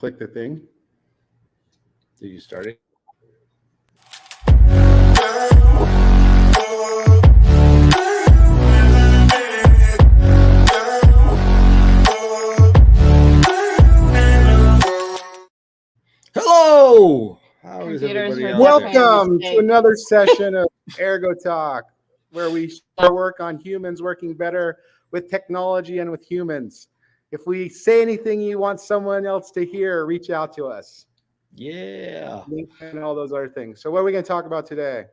Click the thing. Did you start it? Hello! How is Computers everybody were out there? Welcome to another session of Ergo Talk, where we share work on humans working better with technology and with humans. If we say anything you want someone else to hear, reach out to us. Yeah. And all those other things. So what are we going to talk about today?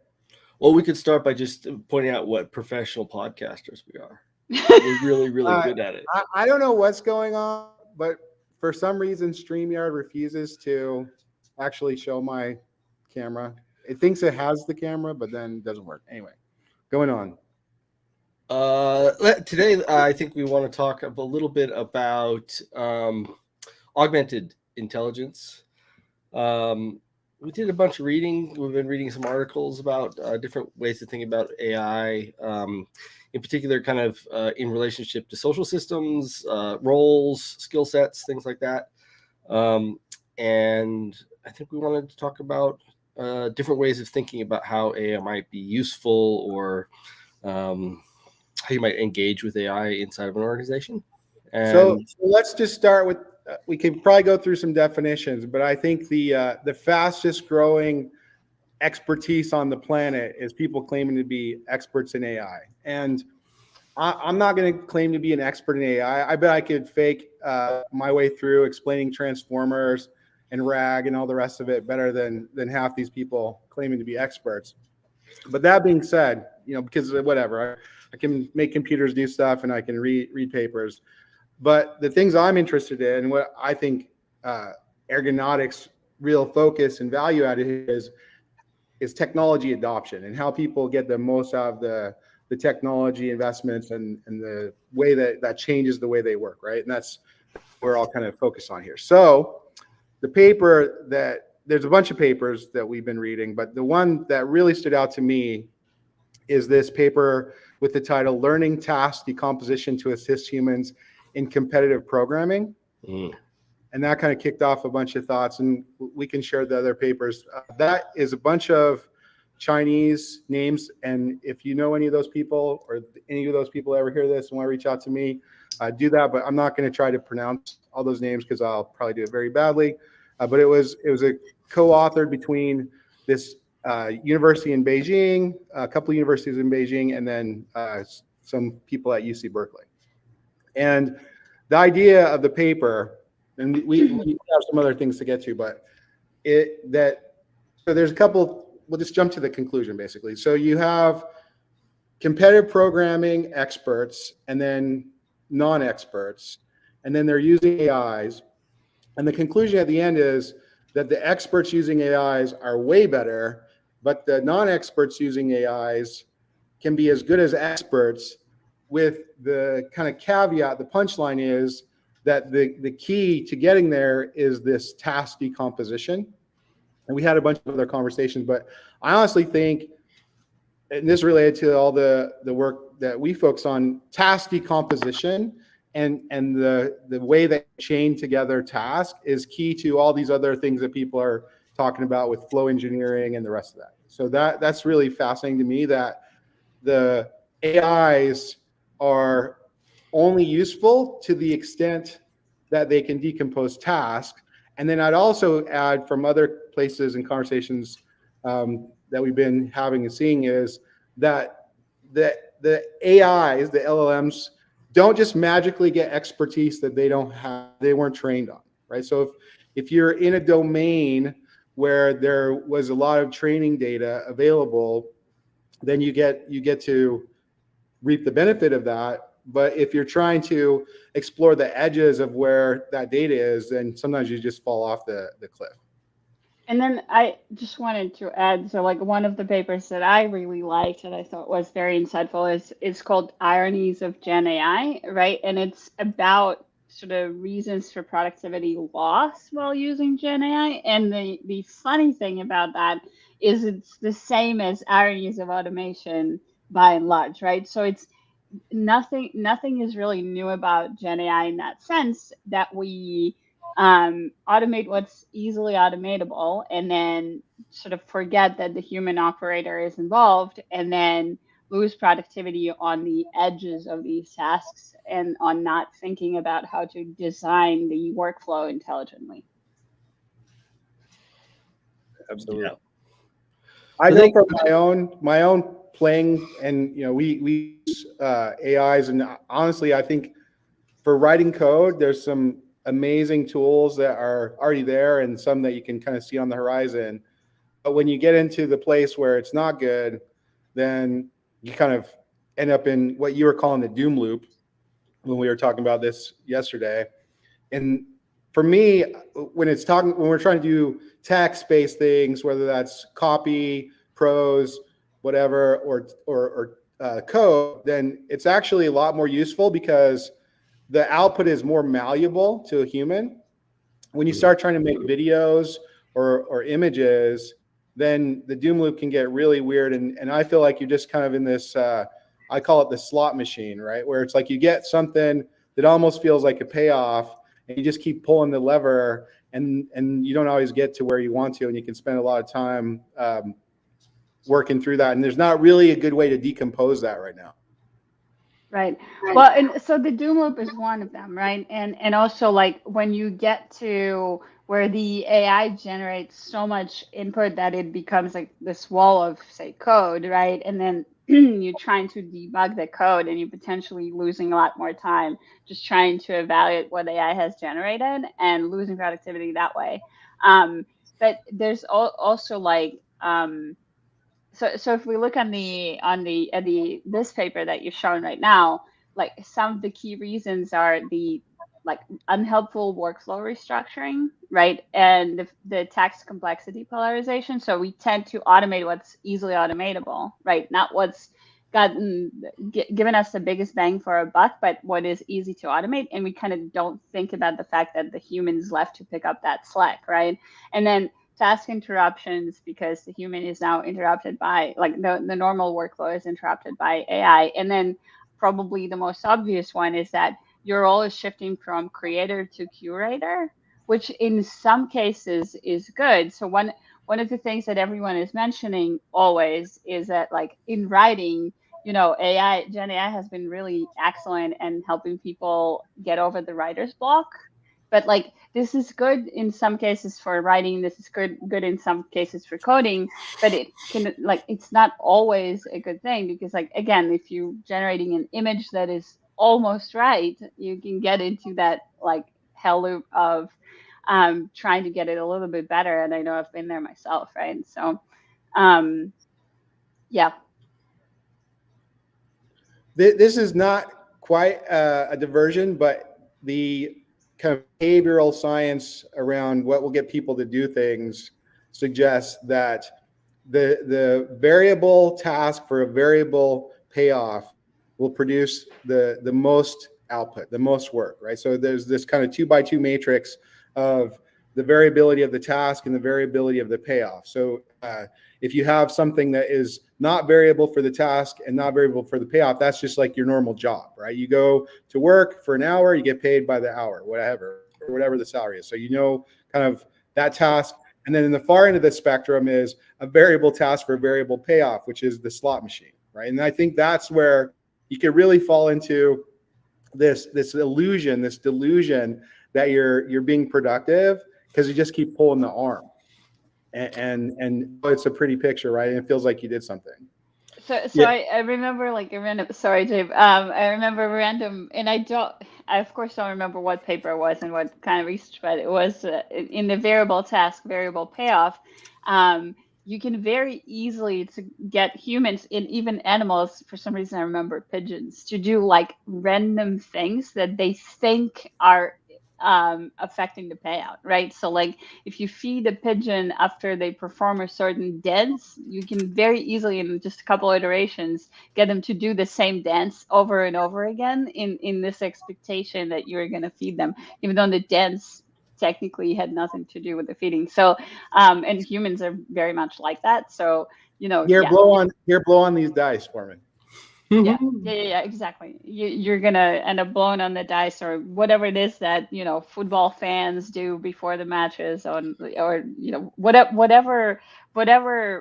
Well, we could start by just pointing out what professional podcasters we are. We're really, really good at it. I don't know what's going on, but for some reason, StreamYard refuses to actually show my camera. It thinks it has the camera, but then it doesn't work. Anyway, going on. Today, I think we want to talk a little bit about augmented intelligence. We did a bunch of reading. We've been reading some articles about different ways to think about AI, in particular, kind of in relationship to social systems, roles, skill sets, things like that. And I think we wanted to talk about different ways of thinking about how AI might be useful, or how you might engage with AI inside of an organization. And so let's just start with. We can probably go through some definitions, but I think the fastest growing expertise on the planet is people claiming to be experts in AI. And I'm not going to claim to be an expert in AI. I bet I could fake my way through explaining transformers and RAG and all the rest of it better than half these people claiming to be experts. But that being said, because whatever, I can make computers do stuff and I can read papers. But the things I'm interested in, what I think ergonomics' real focus and value added is technology adoption and how people get the most out of the technology investments and the way that changes the way they work, right? And that's what we're all kind of focused on here. So the paper there's a bunch of papers that we've been reading, but the one that really stood out to me is this paper with the title "Learning Task Decomposition to Assist Humans in Competitive Programming." And that kind of kicked off a bunch of thoughts, and we can share the other papers. That is a bunch of Chinese names, and if you know any of those people or any of those people ever hear this and want to reach out to me, do that. But I'm not going to try to pronounce all those names because I'll probably do it very badly. But it was a co-authored between this university in Beijing, a couple of universities in Beijing, and then some people at UC Berkeley. And the idea of the paper, and we have some other things to get to, but so there's a couple. We'll just jump to the conclusion, basically. So you have competitive programming experts and then non-experts, and then they're using AIs. And the conclusion at the end is that the experts using AIs are way better, but the non-experts using AIs can be as good as experts, with the kind of caveat. The punchline is that the key to getting there is this task decomposition. And we had a bunch of other conversations, but I honestly think, and this related to all the work that we focus on, task decomposition and the way that chain together task is key to all these other things that people are talking about with flow engineering and the rest of that. So that's really fascinating to me, that the AIs are only useful to the extent that they can decompose tasks. And then I'd also add, from other places and conversations that we've been having and seeing, is that the AIs, the LLMs, don't just magically get expertise that they weren't trained on, right? So if you're in a domain where there was a lot of training data available, then you get to reap the benefit of that. But if you're trying to explore the edges of where that data is, then sometimes you just fall off the cliff. And then I just wanted to add, so like one of the papers that I really liked that I thought was very insightful is called Ironies of Gen AI, right? And it's about sort of reasons for productivity loss while using Gen AI. And the funny thing about that is it's the same as ironies of automation by and large, right? So it's nothing is really new about Gen AI in that sense, that we automate what's easily automatable, and then sort of forget that the human operator is involved, and then lose productivity on the edges of these tasks and on not thinking about how to design the workflow intelligently. Absolutely. Yeah. I I know think- from my own playing, and we use AIs, and honestly, I think for writing code, there's some amazing tools that are already there, and some that you can kind of see on the horizon. But when you get into the place where it's not good, then you kind of end up in what you were calling the doom loop when we were talking about this yesterday. And for me, when we're trying to do text-based things, whether that's copy, prose, whatever, or code, then it's actually a lot more useful because the output is more malleable to a human. When you start trying to make videos or images, then the doom loop can get really weird. And I feel like you're just kind of in this, I call it the slot machine, right? Where it's like you get something that almost feels like a payoff, and you just keep pulling the lever, and you don't always get to where you want to, and you can spend a lot of time working through that. And there's not really a good way to decompose that right now. Right. Well, and so the doom loop is one of them, right? And also like when you get to where the AI generates so much input that it becomes like this wall of, say, code, right? And then you're trying to debug the code, and you're potentially losing a lot more time just trying to evaluate what AI has generated and losing productivity that way. But there's also like so if we look on the this paper that you're showing right now, like some of the key reasons are the like unhelpful workflow restructuring, right? And the task complexity polarization. So we tend to automate what's easily automatable, right? Not what's given us the biggest bang for a buck, but what is easy to automate. And we kind of don't think about the fact that the human's left to pick up that slack, right? And then task interruptions, because the human is now interrupted by, like, the normal workflow is interrupted by AI. And then probably the most obvious one is that your role is shifting from creator to curator, which in some cases is good. So one of the things that everyone is mentioning always is that, like, in writing, Gen AI has been really excellent in helping people get over the writer's block. But like this is good in some cases for writing, this is good in some cases for coding, but it can, like, it's not always a good thing, because, like, again, if you're generating an image that is almost right, you can get into that like hell loop of trying to get it a little bit better. And I know I've been there myself, right? So yeah. This is not quite a diversion, but the kind of behavioral science around what will get people to do things suggests that the variable task for a variable payoff will produce the most output, the most work, right? So there's this kind of 2x2 matrix of the variability of the task and the variability of the payoff. So if you have something that is not variable for the task and not variable for the payoff, that's just like your normal job, right? You go to work for an hour, you get paid by the hour, whatever the salary is. So kind of that task. And then in the far end of the spectrum is a variable task for a variable payoff, which is the slot machine, right? And I think that's where you can really fall into this illusion, this delusion that you're being productive because you just keep pulling the arm. And it's a pretty picture, right? And it feels like you did something. So Yeah. I remember like a random, sorry, Dave. I remember random, and I of course don't remember what paper it was and what kind of research, but it was in the variable task, variable payoff. You can very easily to get humans and even animals, for some reason I remember pigeons, to do like random things that they think are affecting the payout, right? So like if you feed a pigeon after they perform a certain dance, you can very easily, in just a couple iterations, get them to do the same dance over and over again in this expectation that you're going to feed them, even though the dance technically had nothing to do with the feeding. So and humans are very much like that. So Here, yeah. blow on these dice for me. Yeah, exactly. You're gonna end up blowing on the dice or whatever it is that, football fans do before the matches or whatever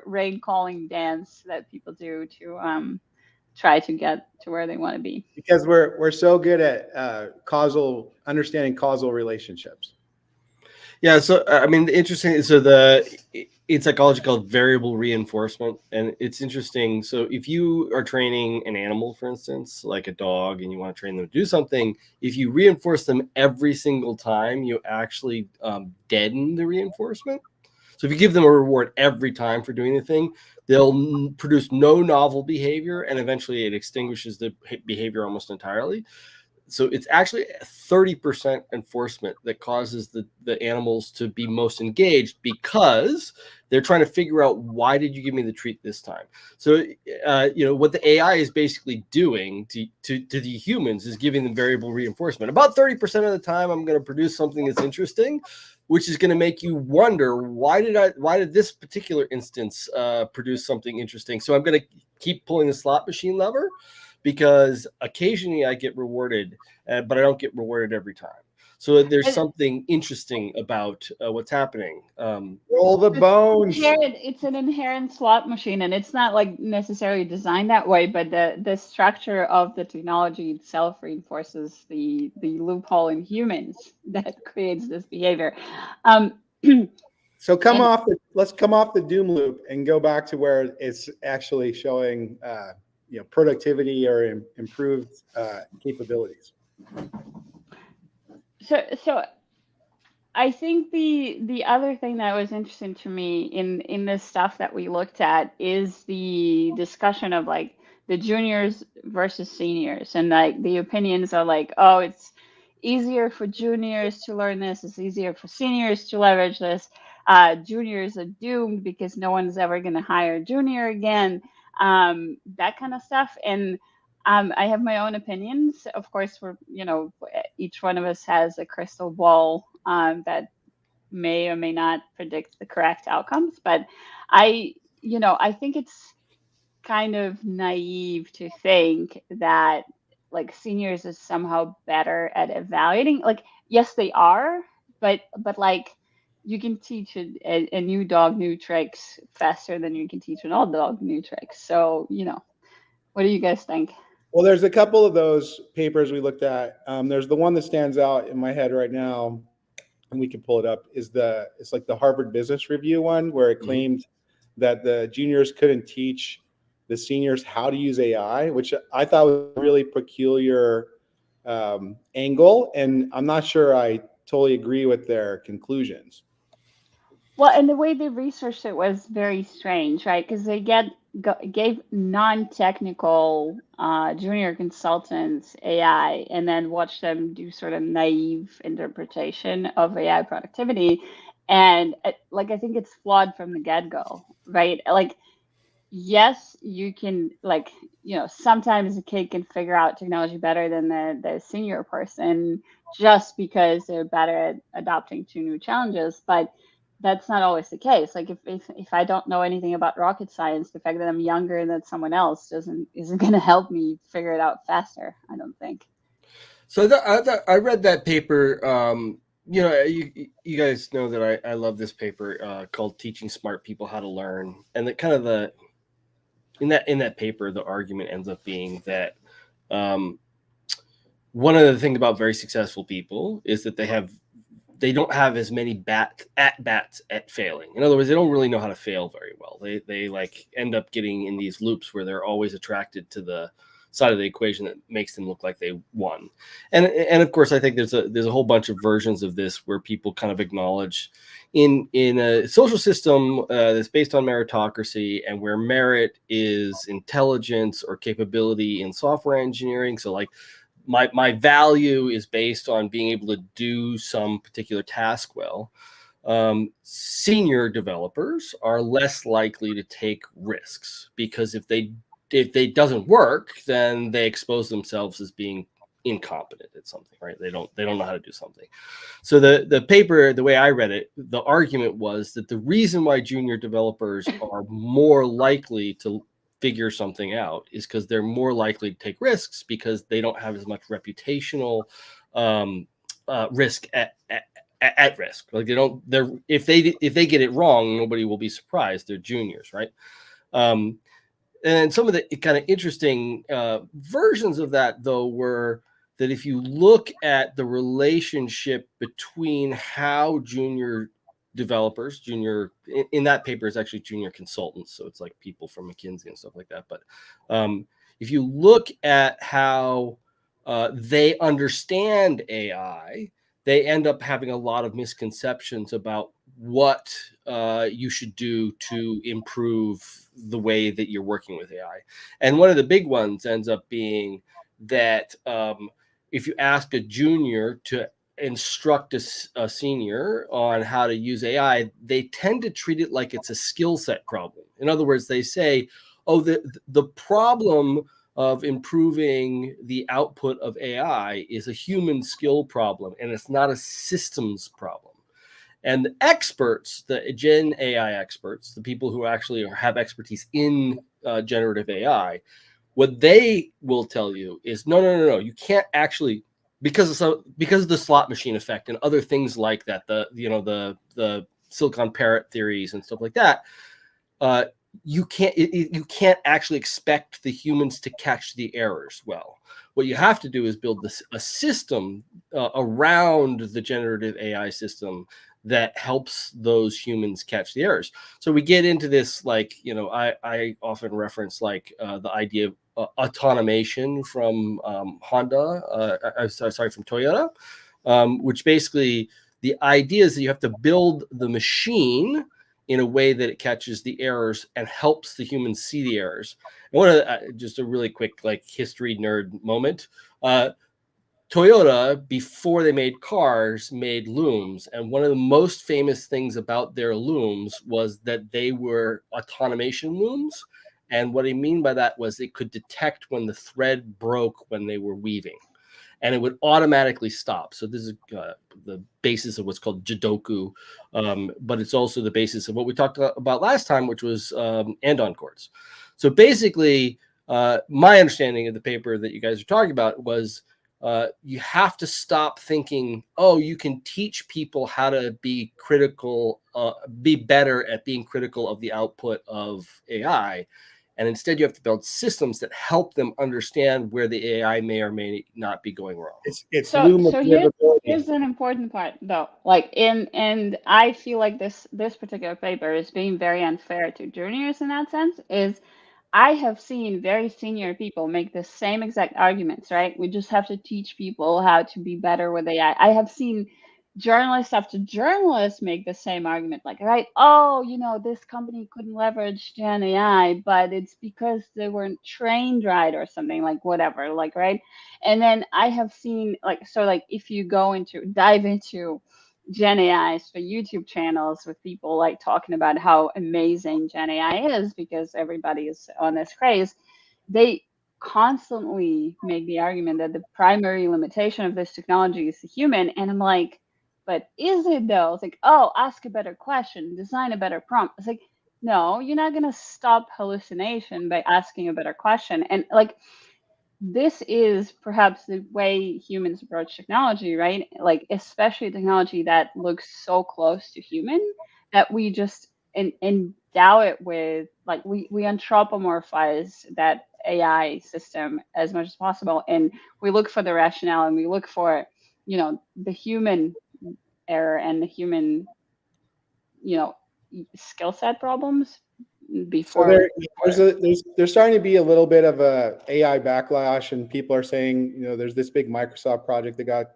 rain calling dance that people do to try to get to where they want to be. Because we're so good at understanding causal relationships. Yeah, so I mean, interesting. So in psychology called variable reinforcement, and it's interesting. So if you are training an animal, for instance, like a dog, and you want to train them to do something, if you reinforce them every single time, you actually deaden the reinforcement. So if you give them a reward every time for doing the thing, they'll produce no novel behavior, and eventually it extinguishes the behavior almost entirely. So it's actually 30% enforcement that causes the animals to be most engaged, because they're trying to figure out, why did you give me the treat this time? So what the AI is basically doing to the humans is giving them variable reinforcement. About 30% of the time, I'm going to produce something that's interesting, which is going to make you wonder, why did this particular instance produce something interesting? So I'm going to keep pulling the slot machine lever, because occasionally I get rewarded, but I don't get rewarded every time. So there's something interesting about what's happening. Roll the bones. It's an inherent slot machine, and it's not like necessarily designed that way, but the structure of the technology itself reinforces the loophole in humans that creates this behavior. So let's come off the doom loop and go back to where it's actually showing productivity or improved capabilities. So I think the other thing that was interesting to me in this stuff that we looked at is the discussion of like the juniors versus seniors, and like the opinions are like, oh, it's easier for juniors to learn this, it's easier for seniors to leverage this. Juniors are doomed because no one's ever going to hire a junior again. That kind of stuff. And I have my own opinions. Of course, each one of us has a crystal ball that may or may not predict the correct outcomes. But I think it's kind of naive to think that like seniors is somehow better at evaluating. Like, yes, they are, but like you can teach a new dog new tricks faster than you can teach an old dog new tricks. So, what do you guys think? Well, there's a couple of those papers we looked at. There's the one that stands out in my head right now, and we can pull it up. It's like the Harvard Business Review one, where it claimed that the juniors couldn't teach the seniors how to use AI, which I thought was a really peculiar angle, and I'm not sure I totally agree with their conclusions. Well, and the way they researched it was very strange, right? Because they gave non-technical junior consultants AI and then watched them do sort of naive interpretation of AI productivity. And like, I think it's flawed from the get-go, right? Like, yes, you can, like, sometimes a kid can figure out technology better than the senior person just because they're better at adapting to new challenges. But that's not always the case. Like, if I don't know anything about rocket science, the fact that I'm younger than someone else isn't going to help me figure it out faster, I don't think. So I read that paper. You guys know that I love this paper called "Teaching Smart People How to Learn," and that kind of in that paper, the argument ends up being that one of the things about very successful people is that they don't have as many bats at failing. In other words, they don't really know how to fail very well. They like end up getting in these loops where they're always attracted to the side of the equation that makes them look like they won. And of course, I think there's a whole bunch of versions of this where people kind of acknowledge in a social system that's based on meritocracy, and where merit is intelligence or capability in software engineering. So like my value is based on being able to do some particular task well. Senior developers are less likely to take risks, because if they doesn't work, then they expose themselves as being incompetent at something, right? They don't know how to do something. So the paper, the way I read it, the argument was that the reason why junior developers are more likely to figure something out is because they're more likely to take risks because they don't have as much reputational risk at risk. Like they're if they get it wrong, nobody will be surprised. They're juniors, right? And some of the kind of interesting versions of that, though, were that if you look at the relationship between how junior developers, in that paper is actually junior consultants, so it's like people from McKinsey and stuff like that. But if you look at how they understand AI, they end up having a lot of misconceptions about what you should do to improve the way that you're working with AI. And one of the big ones ends up being that if you ask a junior to instruct a senior on how to use AI, they tend to treat it like it's a skill set problem. In other words, they say, oh, the problem of improving the output of AI is a human skill problem, and it's not a systems problem. And the experts, the Gen AI experts, the people who actually have expertise in generative AI, what they will tell you is, no, you can't actually, because of the slot machine effect and other things like that, the Silicon Parrot theories and stuff like that, you can't actually expect the humans to catch the errors well. What you have to do is build a system around the generative AI system that helps those humans catch the errors. So we get into this, like, I often reference like the idea of automation from Honda, from Toyota, which basically the idea is that you have to build the machine in a way that it catches the errors and helps the humans see the errors. And one of the, just a really quick like history nerd moment. Toyota, before they made cars, made looms. And one of the most famous things about their looms was that they were automation looms. And what I mean by that was it could detect when the thread broke when they were weaving, and it would automatically stop. So this is the basis of what's called Jidoku, but it's also the basis of what we talked about last time, which was andon cords. So basically, my understanding of the paper that you guys are talking about was you have to stop thinking, oh, you can teach people how to be critical, be better at being critical of the output of AI. And instead, you have to build systems that help them understand where the AI may or may not be going wrong. It's So loom observability. here's an important part though. Like and I feel like this particular paper is being very unfair to juniors in that sense. Is I have seen very senior people make the same exact arguments, right? We just have to teach people how to be better with AI. I have seen journalists after journalists make the same argument, like, right, oh, this company couldn't leverage Gen AI, but it's because they weren't trained right or something, like whatever, like, right? And then I have seen, like, so like if you dive into Gen AIs for YouTube channels with people like talking about how amazing Gen AI is because everybody is on this craze, they constantly make the argument that the primary limitation of this technology is the human. And I'm like, but is it though? It's like, oh, ask a better question, design a better prompt. It's like, no, you're not going to stop hallucination by asking a better question. And like, this is perhaps the way humans approach technology, right? Like, especially technology that looks so close to human that we just endow it with, like, we anthropomorphize that AI system as much as possible. And we look for the rationale and we look for, the human error and the human, skill set problems So before. there's starting to be a little bit of a AI backlash, and people are saying, there's this big Microsoft project that got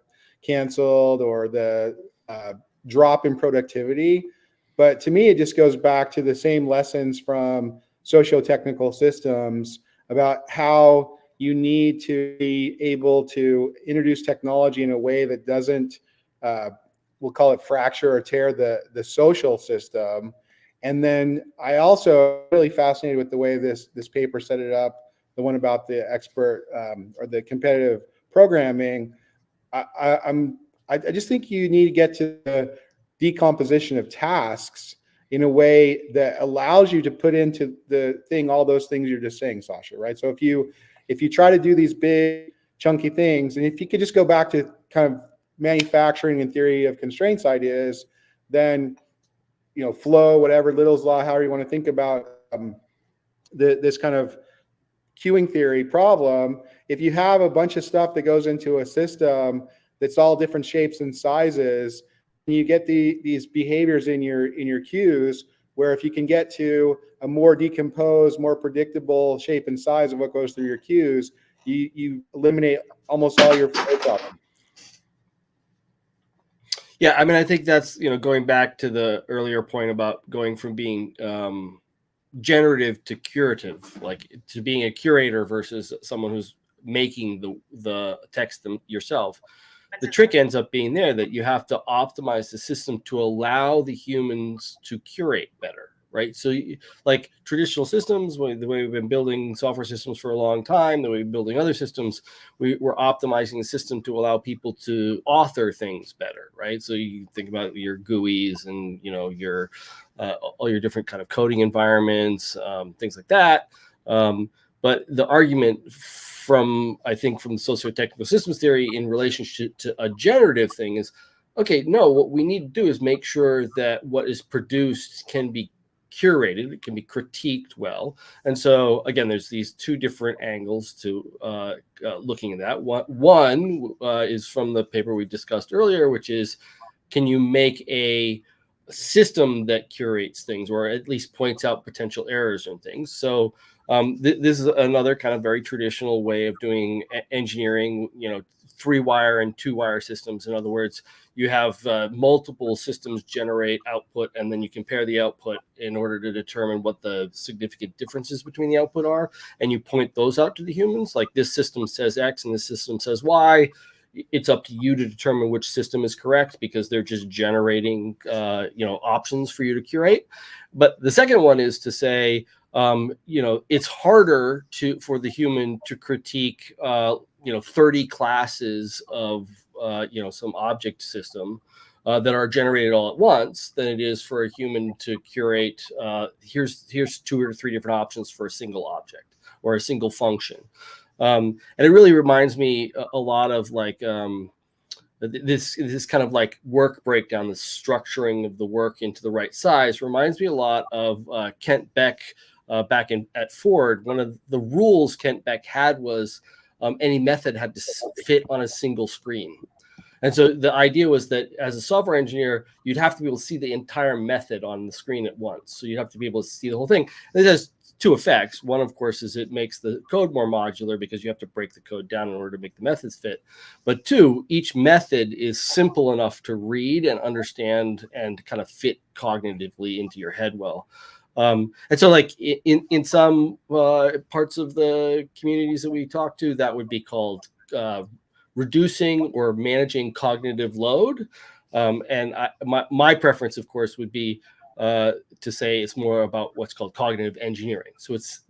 canceled, or the drop in productivity. But to me, it just goes back to the same lessons from Socio-Technical Systems about how you need to be able to introduce technology in a way that doesn't, we'll call it, fracture or tear the social system. And then I also really fascinated with the way this paper set it up, the one about the expert or the competitive programming. I just think you need to get to the decomposition of tasks in a way that allows you to put into the thing all those things you're just saying, Sasha, right? So if you try to do these big chunky things, and if you could just go back to kind of manufacturing and theory of constraints ideas, then flow, whatever, Little's law, however you want to think about this kind of queuing theory problem. If you have a bunch of stuff that goes into a system that's all different shapes and sizes, you get these behaviors in your queues, where if you can get to a more decomposed, more predictable shape and size of what goes through your queues, you eliminate almost all your flow problems. Yeah, I mean, I think that's, going back to the earlier point about going from being generative to curative, like to being a curator versus someone who's making the text yourself. The trick ends up being there that you have to optimize the system to allow the humans to curate better, right? So like traditional systems, the way we've been building software systems for a long time, the way we're building other systems, we're optimizing the system to allow people to author things better, right? So you think about your GUIs and your all your different kind of coding environments, things like that. But the argument I think from socio-technical systems theory in relationship to a generative thing is, okay, no, what we need to do is make sure that what is produced can be curated, it can be critiqued well. And so again, there's these two different angles to looking at that. One is from the paper we discussed earlier, which is, can you make a system that curates things, or at least points out potential errors in things? So this is another kind of very traditional way of doing engineering, 3-wire and 2-wire systems. In other words, you have multiple systems generate output, and then you compare the output in order to determine what the significant differences between the output are, and you point those out to the humans. Like, this system says X and this system says Y. It's up to you to determine which system is correct, because they're just generating options for you to curate. But the second one is to say, it's harder for the human to critique 30 classes of some object system that are generated all at once than it is for a human to curate here's 2 or 3 different options for a single object or a single function. And it really reminds me a lot of like this kind of like work breakdown, the structuring of the work into the right size reminds me a lot of Kent Beck back at Ford. One of the rules Kent Beck had was any method had to fit on a single screen. And so the idea was that as a software engineer, you'd have to be able to see the entire method on the screen at once. So you'd have to be able to see the whole thing. And it has 2 effects. One, of course, is it makes the code more modular, because you have to break the code down in order to make the methods fit. But 2, each method is simple enough to read and understand and kind of fit cognitively into your head well. And so like in some parts of the communities that we talk to, that would be called reducing or managing cognitive load. And my preference, of course, would be to say it's more about what's called cognitive engineering. So it's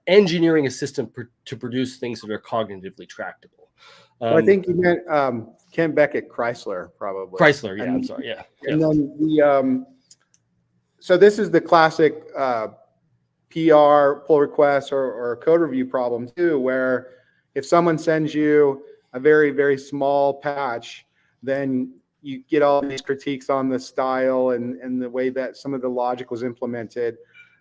engineering a system to produce things that are cognitively tractable. I think you meant Ken Beck at Chrysler, probably. Chrysler, yeah, I'm sorry, yeah. And then the so this is the classic PR pull request or code review problem too, where if someone sends you a very, very small patch, then you get all these critiques on the style and the way that some of the logic was implemented.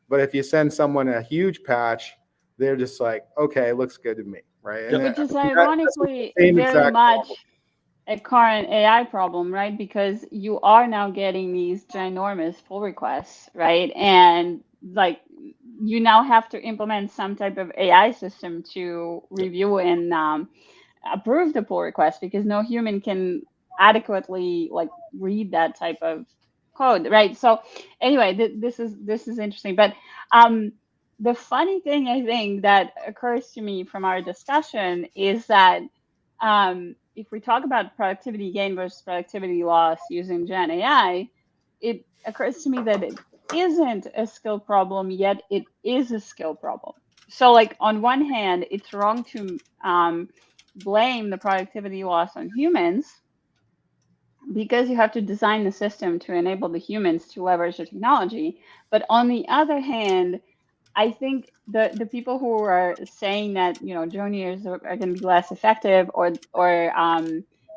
But if you send someone a huge patch, they're just like, okay, it looks good to me, right? And which is ironically very much a current AI problem, right? Because you are now getting these ginormous pull requests, right? And like, you now have to implement some type of AI system to review and approve the pull request, because no human can adequately like read that type of code, right? So anyway, this is interesting. But the funny thing I think that occurs to me from our discussion is that if we talk about productivity gain versus productivity loss using Gen AI, it occurs to me that it isn't a skill problem, yet it is a skill problem. So like, on one hand, it's wrong to blame the productivity loss on humans, because you have to design the system to enable the humans to leverage the technology. But on the other hand, I think the people who are saying that, you know, juniors are going to be less effective, or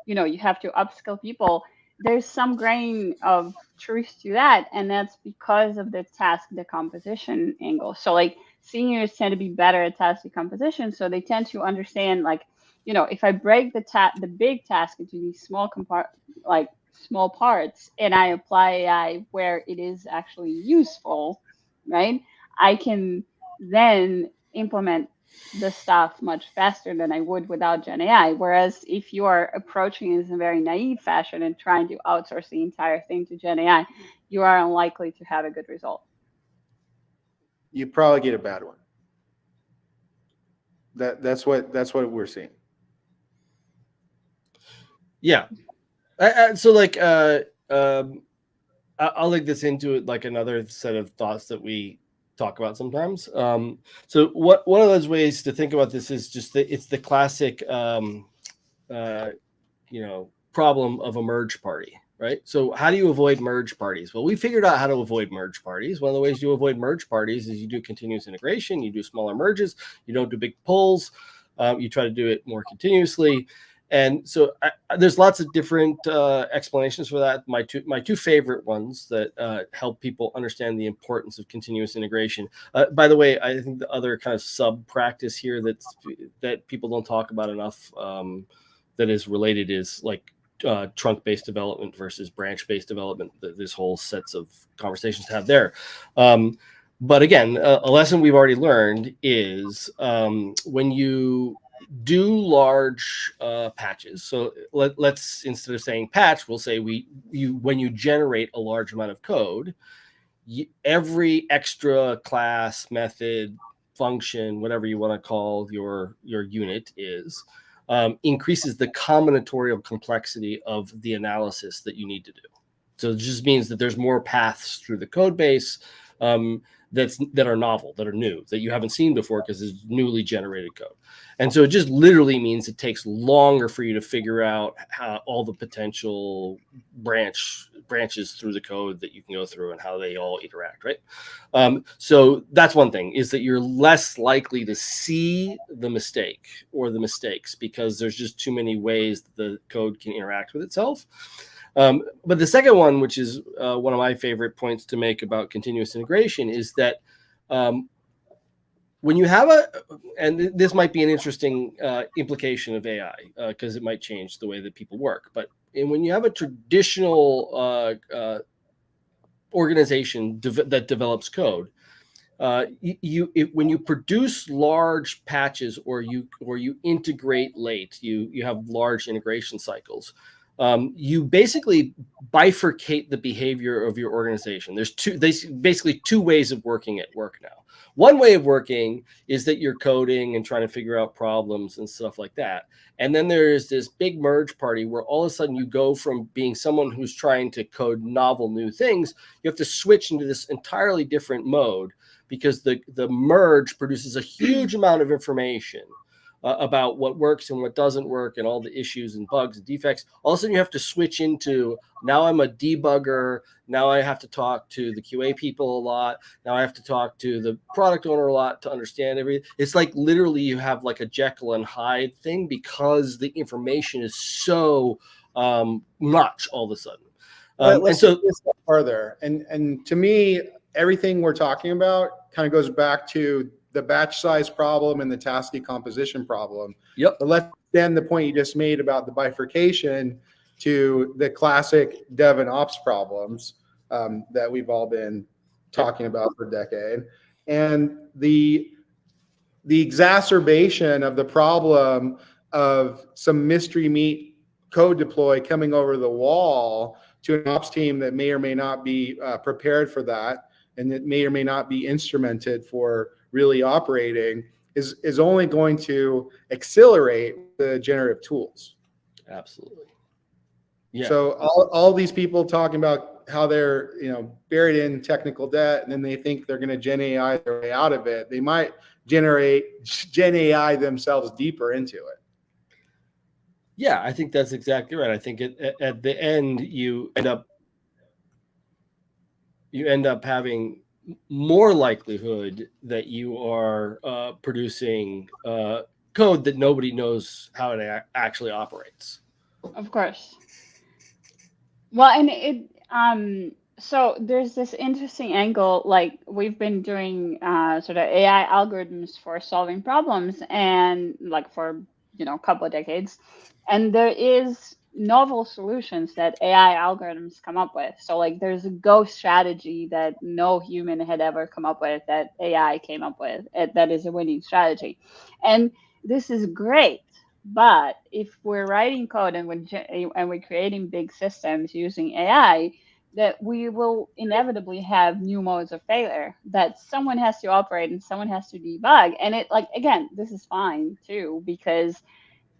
you know, you have to upskill people, there's some grain of truth to that, and that's because of the task decomposition angle. So like seniors tend to be better at task decomposition, so they tend to understand, like, you know, if I break the big task into these like small parts, and I apply AI where it is actually useful, right? I can then implement the stuff much faster than I would without Gen AI. Whereas if you are approaching it in a very naive fashion and trying to outsource the entire thing to Gen AI, you are unlikely to have a good result. You probably get a bad one. That's what we're seeing. Yeah. So like, I'll link this into it, like another set of thoughts that we talk about sometimes. So one of those ways to think about this is just that it's the classic, problem of a merge party, right? So how do you avoid merge parties? Well, we figured out how to avoid merge parties. One of the ways you avoid merge parties is you do continuous integration, you do smaller merges, you don't do big pulls, you try to do it more continuously. And so there's lots of different explanations for that. My two favorite ones that help people understand the importance of continuous integration. By the way, I think the other kind of sub practice here that people don't talk about enough, that is related, is like trunk-based development versus branch-based development. There's whole sets of conversations to have there. But again, a lesson we've already learned is when you do large patches. So let's, instead of saying patch, we'll say when you generate a large amount of code, every extra class, method, function, whatever you want to call your unit is, increases the combinatorial complexity of the analysis that you need to do. So it just means that there's more paths through the code base that are novel, that are new, that you haven't seen before because it's newly generated code. And so it just literally means it takes longer for you to figure out how all the potential branches through the code that you can go through and how they all interact, right? So that's one thing, is that you're less likely to see the mistake or the mistakes because there's just too many ways that the code can interact with itself. But the second one, which is one of my favorite points to make about continuous integration, is that when you have and this might be an interesting implication of AI because it might change the way that people work, but when you have a traditional organization that develops code, when you produce large patches or you integrate late, you have large integration cycles. You basically bifurcate the behavior of your organization. There's basically two ways of working at work now. One way of working is that you're coding and trying to figure out problems and stuff like that. And then there's this big merge party where all of a sudden you go from being someone who's trying to code novel new things, you have to switch into this entirely different mode because the merge produces a huge amount of information about what works and what doesn't work and all the issues and bugs and defects. All of a sudden you have to switch into, now I'm a debugger. Now I have to talk to the QA people a lot. Now I have to talk to the product owner a lot to understand everything. It's like literally you have like a Jekyll and Hyde thing because the information is so much all of a sudden. Let's take this further. And to me, everything we're talking about kind of goes back to the batch size problem and the task decomposition problem. Yep. But let's extend the point you just made about the bifurcation to the classic dev and ops problems that we've all been talking about for a decade. And the exacerbation of the problem of some mystery meat code deploy coming over the wall to an ops team that may or may not be prepared for that, and that may or may not be instrumented for really operating, is only going to accelerate the generative tools. Absolutely. Yeah. So all these people talking about how they're buried in technical debt, and then they think they're going to Gen AI their way out of it. They might generate Gen AI themselves deeper into it. Yeah, I think that's exactly right. I think at the end you end up having more likelihood that you are producing code that nobody knows how it actually operates. Of course. Well, and so there's this interesting angle, like we've been doing sort of AI algorithms for solving problems and like for, a couple of decades. And there is novel solutions that AI algorithms come up with. So like there's a Go strategy that no human had ever come up with that AI came up with, that is a winning strategy. And this is great. But if we're writing code and we're creating big systems using AI, that we will inevitably have new modes of failure that someone has to operate and someone has to debug. And it, like, again, this is fine too, because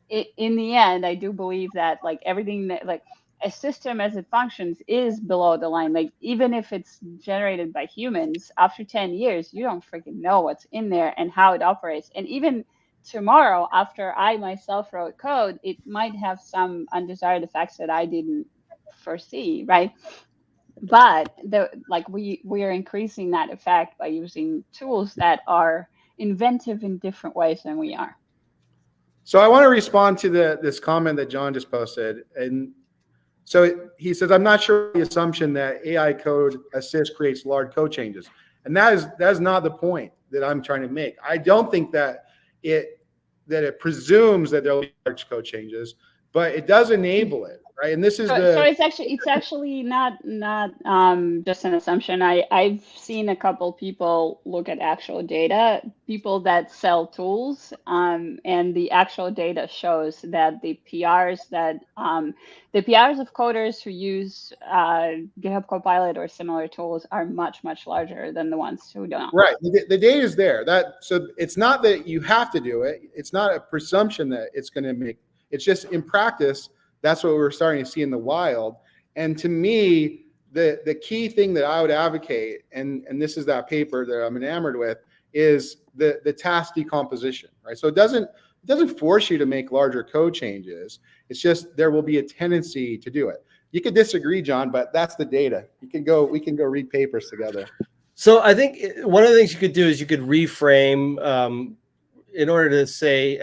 in the end, I do believe that like everything that like a system as it functions is below the line. Like even if it's generated by humans, after 10 years, you don't freaking know what's in there and how it operates. And even tomorrow, after I myself wrote code, it might have some undesired effects that I didn't foresee, right? But we are increasing that effect by using tools that are inventive in different ways than we are. So I want to respond to this comment that John just posted. And so he says, I'm not sure the assumption that AI code assist creates large code changes. And that is not the point that I'm trying to make. I don't think that it presumes that there'll be large code changes, but it does enable it, right? And this is So it's actually not just an assumption. I've seen a couple people look at actual data, people that sell tools, and the actual data shows that the PRs of coders who use GitHub Copilot or similar tools are much larger than the ones who don't. Right. The data is there. So it's not that you have to do it. It's not a presumption that it's going to make. It's just in practice. That's what we're starting to see in the wild. And to me, the key thing that I would advocate, and this is that paper that I'm enamored with, is the task decomposition, right? So it doesn't force you to make larger code changes. It's just there will be a tendency to do it. You could disagree, John, but that's the data. We can go read papers together. So I think one of the things you could do is you could reframe in order to say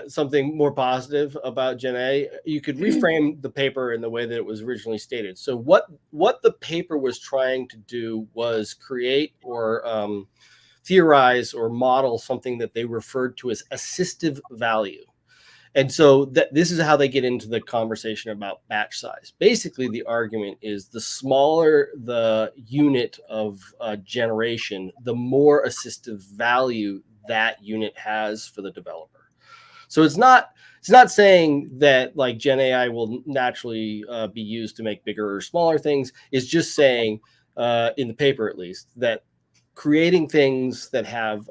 something more positive about Gen A, you could reframe the paper in the way that it was originally stated. So what the paper was trying to do was create or theorize or model something that they referred to as assistive value. And so this is how they get into the conversation about batch size. Basically, the argument is the smaller the unit of generation, the more assistive value that unit has for the developer. So it's not saying that like Gen AI will naturally be used to make bigger or smaller things. It's just saying in the paper, at least, that creating things that have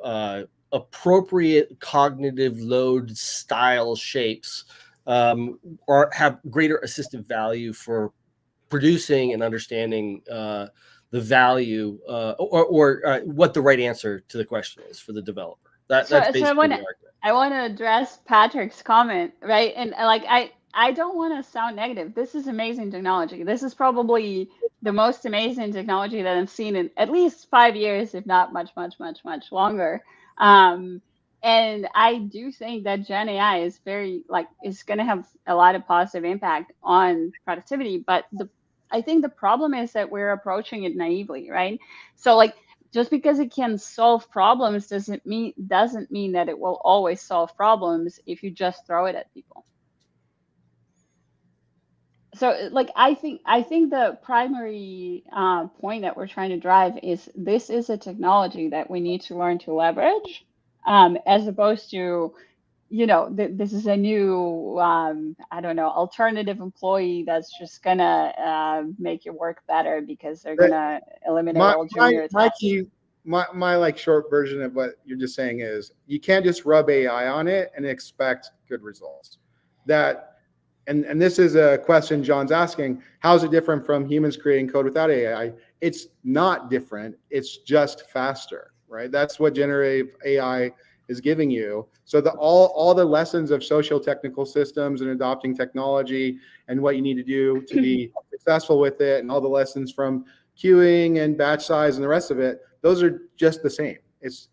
appropriate cognitive load style shapes or have greater assistive value for producing and understanding the value or what the right answer to the question is for the developer. That's basically the argument. I want to address Patrick's comment, right? And like I don't want to sound negative. This is amazing technology. This is probably the most amazing technology that I've seen in at least 5 years, if not much longer. And I do think that Gen AI is is going to have a lot of positive impact on productivity. But I think the problem is that we're approaching it naively, right? So like just because it can solve problems doesn't mean that it will always solve problems if you just throw it at people. So like I think the primary point that we're trying to drive is this is a technology that we need to learn to leverage, as opposed to, this is a new alternative employee that's just gonna make your work better because they're gonna eliminate all junior tasks. My like short version of what you're just saying is you can't just rub AI on it and expect good results. And this is a question John's asking, how is it different from humans creating code without AI? It's not different. It's just faster, right? That's what generative AI is giving you. So all the lessons of socio-technical systems and adopting technology and what you need to do to be successful with it, and all the lessons from queuing and batch size and the rest of it, those are just the same. It's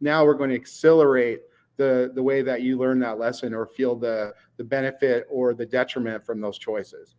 now we're going to accelerate the way that you learn that lesson or feel the benefit or the detriment from those choices.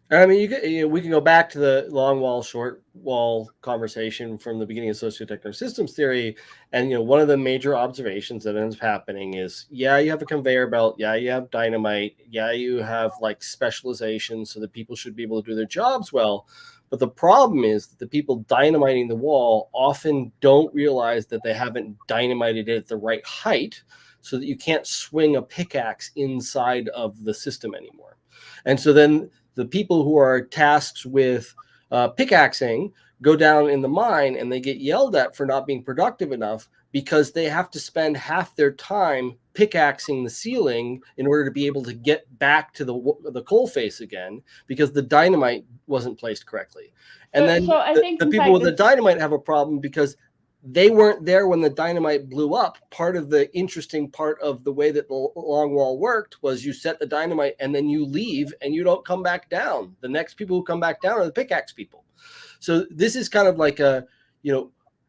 I mean, we can go back to the long wall, short wall conversation from the beginning of socio-technical systems theory. And, one of the major observations that ends up happening is, yeah, you have a conveyor belt. Yeah, you have dynamite. Yeah, you have like specialization so that people should be able to do their jobs well. But the problem is that the people dynamiting the wall often don't realize that they haven't dynamited it at the right height, so that you can't swing a pickaxe inside of the system anymore. And so then the people who are tasked with pickaxing go down in the mine, and they get yelled at for not being productive enough because they have to spend half their time pickaxing the ceiling in order to be able to get back to the coal face again, because the dynamite wasn't placed correctly. And then so I think the people with the dynamite have a problem because they weren't there when the dynamite blew up. Part of the interesting part of the way that the long wall worked was you set the dynamite and then you leave and you don't come back down. The next people who come back down are the pickaxe people. So this is kind of like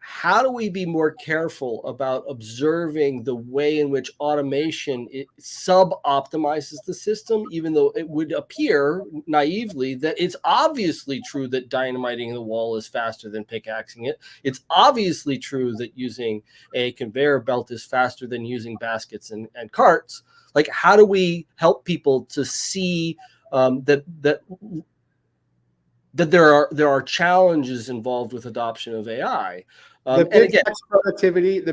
how do we be more careful about observing the way in which automation sub-optimizes the system, even though it would appear naively that it's obviously true that dynamiting the wall is faster than pickaxing it. It's obviously true that using a conveyor belt is faster than using baskets and carts. Like, how do we help people to see that there are challenges involved with adoption of AI? The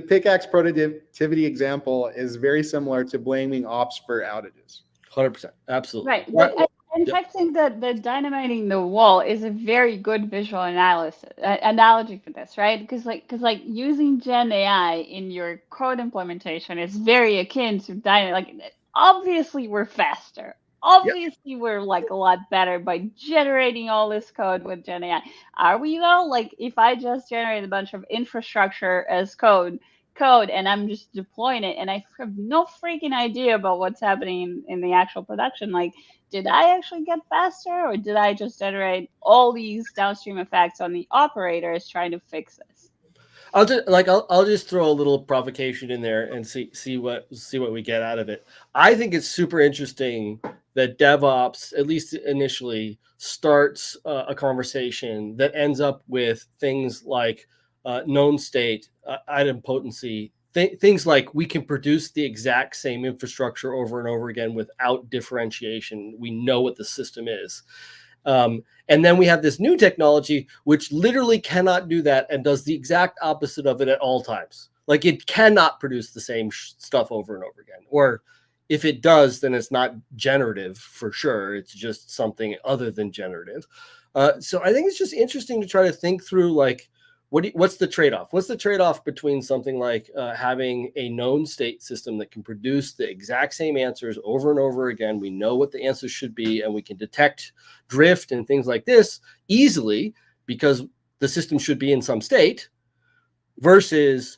pickaxe productivity example is very similar to blaming ops for outages. 100%, absolutely. Right. But in fact, I think that the dynamiting the wall is a very good visual analogy for this, right? Because using Gen AI in your code implementation is very akin to dynamite. Like, obviously we're faster. Obviously, we're like a lot better by generating all this code with Gen AI. Are we though? Like, if I just generate a bunch of infrastructure as code, and I'm just deploying it, and I have no freaking idea about what's happening in the actual production, like, did I actually get faster, or did I just generate all these downstream effects on the operators trying to fix this? I'll just throw a little provocation in there and see what we get out of it. I think it's super interesting that DevOps, at least initially, starts a conversation that ends up with things like known state, idempotency, things like we can produce the exact same infrastructure over and over again without differentiation. We know what the system is. And then we have this new technology, which literally cannot do that and does the exact opposite of it at all times. Like, it cannot produce the same stuff over and over again. Or if it does, then it's not generative for sure. It's just something other than generative. So I think it's just interesting to try to think through, like, what's the trade-off? What's the trade-off between something like having a known state system that can produce the exact same answers over and over again? We know what the answers should be, and we can detect drift and things like this easily because the system should be in some state, versus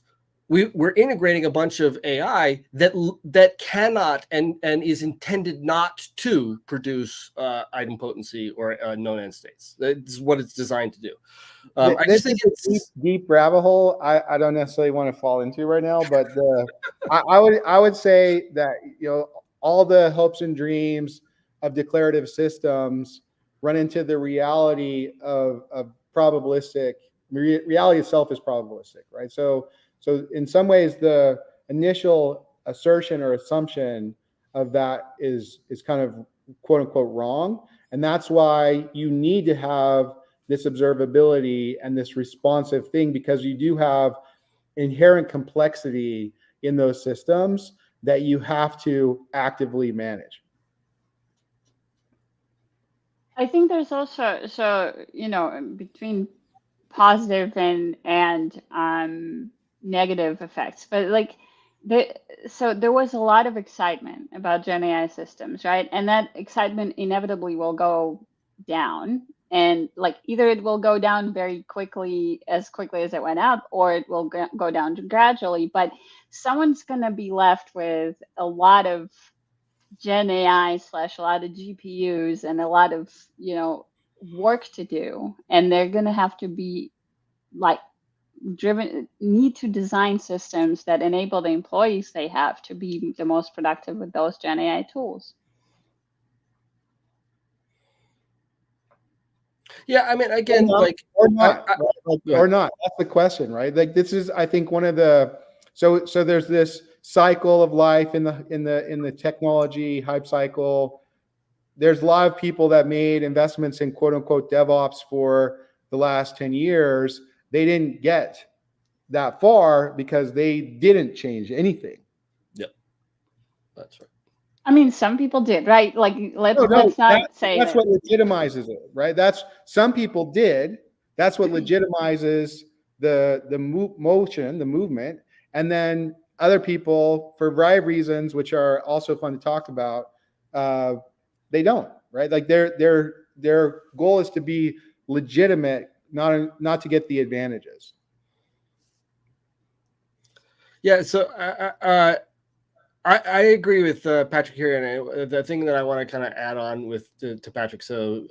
we're integrating a bunch of AI that cannot and is intended not to produce idempotency or known end states. That's what it's designed to do. I just think it's deep rabbit hole. I don't necessarily want to fall into right now, but I would say that all the hopes and dreams of declarative systems run into the reality of probabilistic. Reality itself is probabilistic, right? So in some ways, the initial assertion or assumption of that is kind of quote unquote wrong, and that's why you need to have this observability and this responsive thing, because you do have inherent complexity in those systems that you have to actively manage. I think there's also, between positive and negative effects, but like so there was a lot of excitement about Gen AI systems, right? And that excitement inevitably will go down And like either it will go down very quickly as it went up, or it will go down gradually. But someone's going to be left with a lot of Gen AI / a lot of GPUs and a lot of, work to do. And they're going to have to be like need to design systems that enable the employees they have to be the most productive with those Gen AI tools. Yeah, I mean, again, like or not, I, right? Like, or not. That's the question, right? Like this is, I think, one of the so there's this cycle of life in the technology hype cycle. There's a lot of people that made investments in quote unquote DevOps for the last 10 years. They didn't get that far because they didn't change anything. Yep, that's right. I mean, some people did, right? Like, let's not say that's that. what legitimizes it, right? That's some people did. That's what legitimizes the motion, the movement, and then other people, for a variety of reasons, which are also fun to talk about, they don't, right? Like their goal is to be legitimate, not to get the advantages. Yeah, so I agree with Patrick here, and the thing that I want to kind of add on to Patrick. So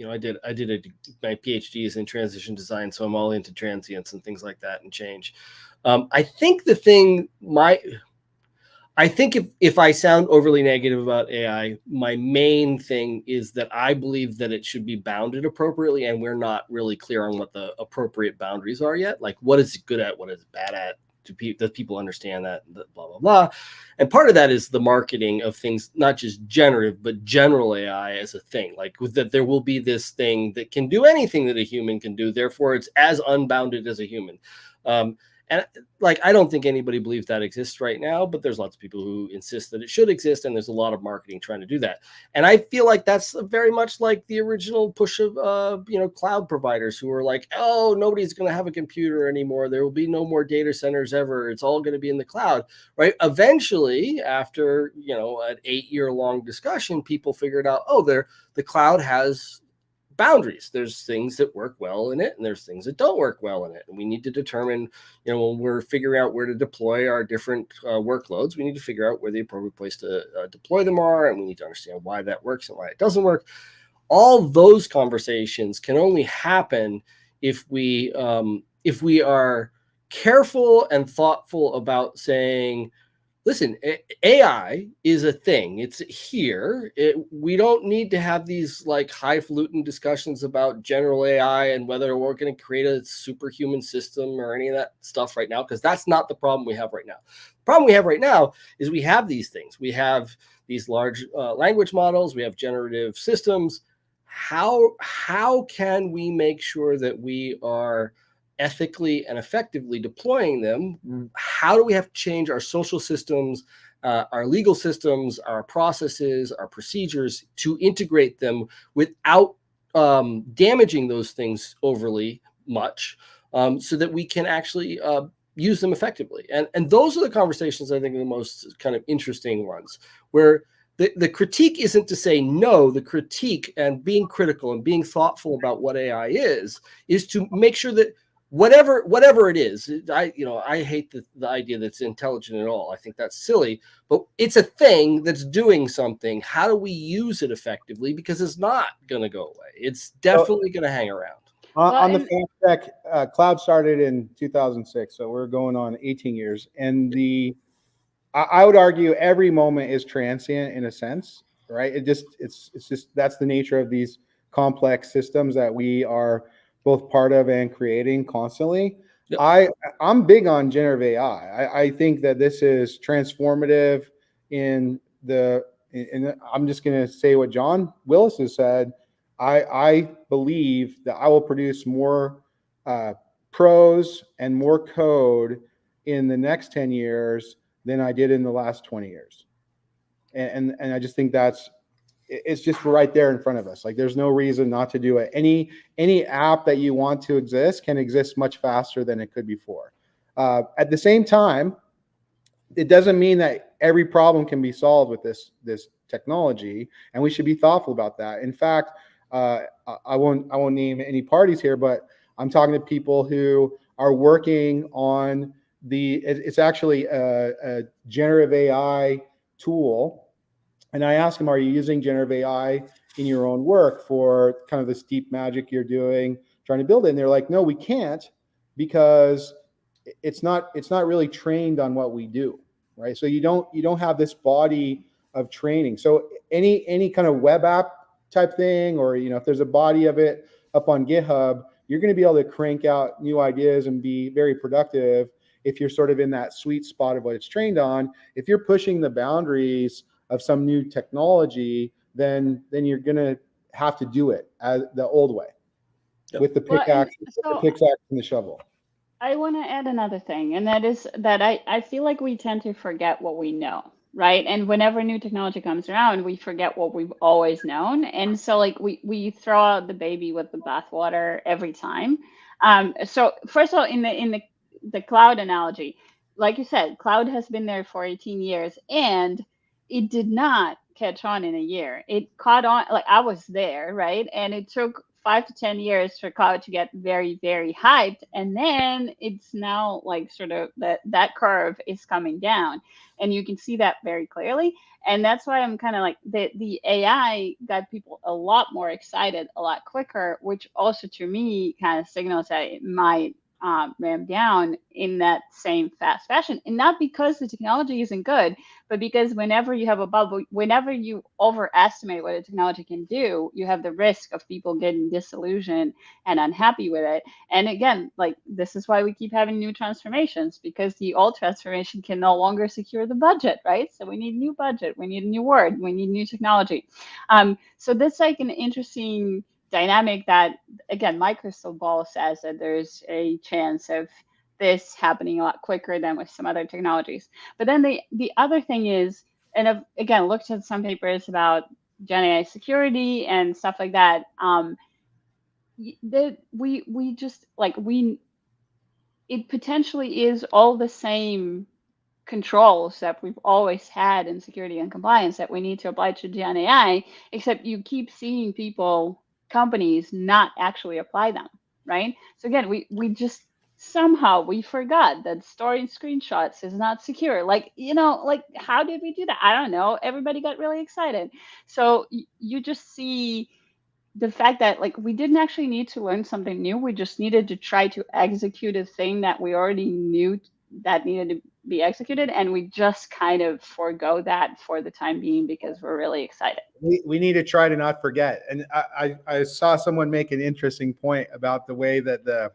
I did my PhDs in transition design, so I'm all into transients and things like that and change. I think if I sound overly negative about AI, my main thing is that I believe that it should be bounded appropriately, and we're not really clear on what the appropriate boundaries are yet. Like, what is it good at? What is it bad at? Does people understand that? Blah, blah, blah. And part of that is the marketing of things, not just generative, but general AI as a thing. Like that there will be this thing that can do anything that a human can do. Therefore, it's as unbounded as a human. And like, I don't think anybody believes that exists right now, but there's lots of people who insist that it should exist. And there's a lot of marketing trying to do that. And I feel like that's very much like the original push of, cloud providers who are like, oh, nobody's going to have a computer anymore. There will be no more data centers ever. It's all going to be in the cloud, right? Eventually, after, an 8-year-long discussion, people figured out, the cloud has boundaries. There's things that work well in it, and there's things that don't work well in it. And we need to determine, when we're figuring out where to deploy our different workloads, we need to figure out where the appropriate place to deploy them are, and we need to understand why that works and why it doesn't work. All those conversations can only happen if we are careful and thoughtful about saying, listen, AI is a thing. It's here. We don't need to have these like highfalutin discussions about general AI and whether we're going to create a superhuman system or any of that stuff right now, because that's not the problem we have right now. The problem we have right now is we have these things. We have these large language models. We have generative systems. How can we make sure that we are ethically and effectively deploying them? How do we have to change our social systems, our legal systems, our processes, our procedures to integrate them without damaging those things overly much, so that we can actually use them effectively? And those are the conversations I think are the most kind of interesting ones, where the critique isn't to say no. The critique and being critical and being thoughtful about what AI is to make sure that whatever it is, I hate the idea that it's intelligent at all. I think that's silly, but it's a thing that's doing something. How do we use it effectively? Because it's not going to go away. It's definitely going to hang around. On the fact check, cloud started in 2006, so we're going on 18 years. And I would argue every moment is transient in a sense, right? It's just that's the nature of these complex systems that we are both part of and creating constantly. Yep. I'm big on generative AI. I think that this is transformative and I'm just going to say what John Willis has said. I believe that I will produce more prose and more code in the next 10 years than I did in the last 20 years. And I just think it's just right there in front of us. Like, there's no reason not to do it. Any app that you want to exist can exist much faster than it could before. At the same time, it doesn't mean that every problem can be solved with this technology, and we should be thoughtful about that. In fact, I won't name any parties here, but I'm talking to people who are working on it's actually a generative AI tool. And I asked them, are you using generative AI in your own work for kind of this deep magic you're doing, trying to build it? And they're like, no, we can't, because it's not really trained on what we do, right? So you don't have this body of training. So any kind of web app type thing, or if there's a body of it up on GitHub, you're going to be able to crank out new ideas and be very productive if you're sort of in that sweet spot of what it's trained on. If you're pushing the boundaries of some new technology, then you're going to have to do it as the old way. Yep. With the pickaxe, and the shovel. I want to add another thing, and that is that I feel like we tend to forget what we know, right? And whenever new technology comes around, we forget what we've always known. And so like we throw out the baby with the bathwater every time. So first of all, in the cloud analogy, like you said, cloud has been there for 18 years and it did not catch on in a year. It caught on, like I was there, right? And it took 5 to 10 years for cloud to get very, very hyped. And then it's now like sort of that curve is coming down. And you can see that very clearly. And that's why I'm kind of like the AI got people a lot more excited a lot quicker, which also to me kind of signals that it might ramp down in that same fast fashion. And not because the technology isn't good, but because whenever you have a bubble, whenever you overestimate what a technology can do, you have the risk of people getting disillusioned and unhappy with it. And again, like this is why we keep having new transformations, because the old transformation can no longer secure the budget, right? So we need new budget, we need a new word, we need new technology. So that's like an interesting dynamic that, again, my crystal ball says that there's a chance of this happening a lot quicker than with some other technologies. But then the other thing is, and I've again looked at some papers about Gen AI security and stuff like that. We just like it potentially is all the same controls that we've always had in security and compliance that we need to apply to Gen AI, except you keep seeing companies not actually apply them, right? So again, we just somehow we forgot that storing screenshots is not secure. Like, like how did we do that? I don't know. Everybody got really excited. So you just see the fact that like we didn't actually need to learn something new. We just needed to try to execute a thing that we already knew that needed to be executed, and we just kind of forego that for the time being because we're really excited. We need to try to not forget. And I saw someone make an interesting point about the way that the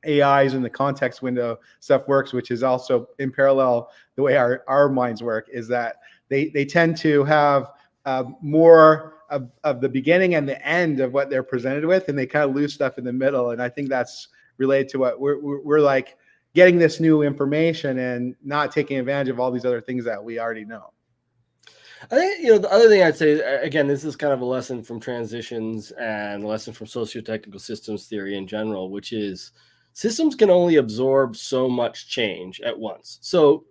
AIs and the context window stuff works, which is also in parallel the way our minds work, is that they tend to have more of the beginning and the end of what they're presented with, and they kind of lose stuff in the middle. And I think that's related to what we're like, getting this new information and not taking advantage of all these other things that we already know. I think, the other thing I'd say, again, this is kind of a lesson from transitions and a lesson from socio-technical systems theory in general, which is systems can only absorb so much change at once. So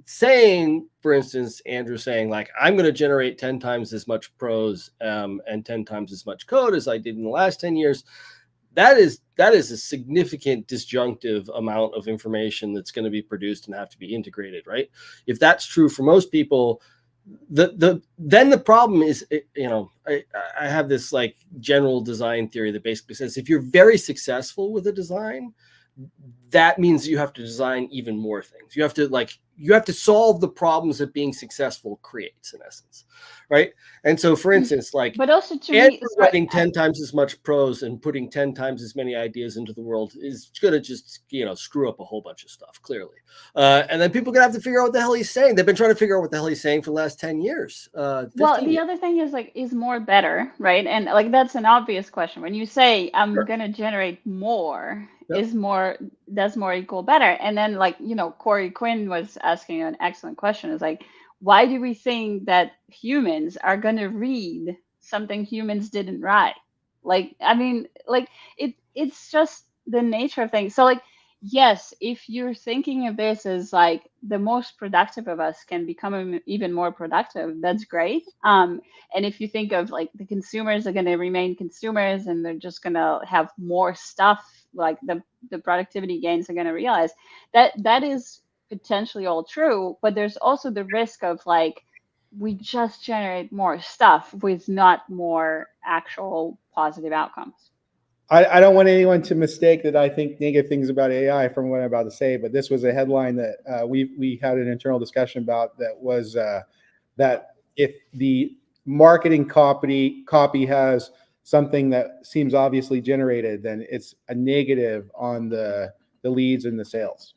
saying, for instance, Andrew saying like, I'm going to generate 10 times as much prose and 10 times as much code as I did in the last 10 years, that is a significant disjunctive amount of information that's going to be produced and have to be integrated, right? If that's true for most people, then the problem is, I have this like general design theory that basically says if you're very successful with a design, that means you have to design even more things. You have to solve the problems that being successful creates, in essence, right? And so, for instance, like, but also to writing 10 times as much prose and putting 10 times as many ideas into the world is going to just, screw up a whole bunch of stuff, clearly. And then people are going to have to figure out what the hell he's saying. They've been trying to figure out what the hell he's saying for the last 10 years. Well, the other thing is like, is more better, right? And like, that's an obvious question. When you say I'm going to generate more, does more equal better? And then like, Corey Quinn was asking an excellent question. Is like, why do we think that humans are going to read something humans didn't write? Like, I mean, like it's just the nature of things. So like, yes, if you're thinking of this as like the most productive of us can become even more productive, that's great. And if you think of like the consumers are going to remain consumers and they're just going to have more stuff, like the productivity gains are going to realize that is potentially all true. But there's also the risk of like we just generate more stuff with not more actual positive outcomes. I don't want anyone to mistake that I think negative things about AI from what I'm about to say, but this was a headline that we had an internal discussion about that was that if the marketing copy has something that seems obviously generated, then it's a negative on the leads and the sales.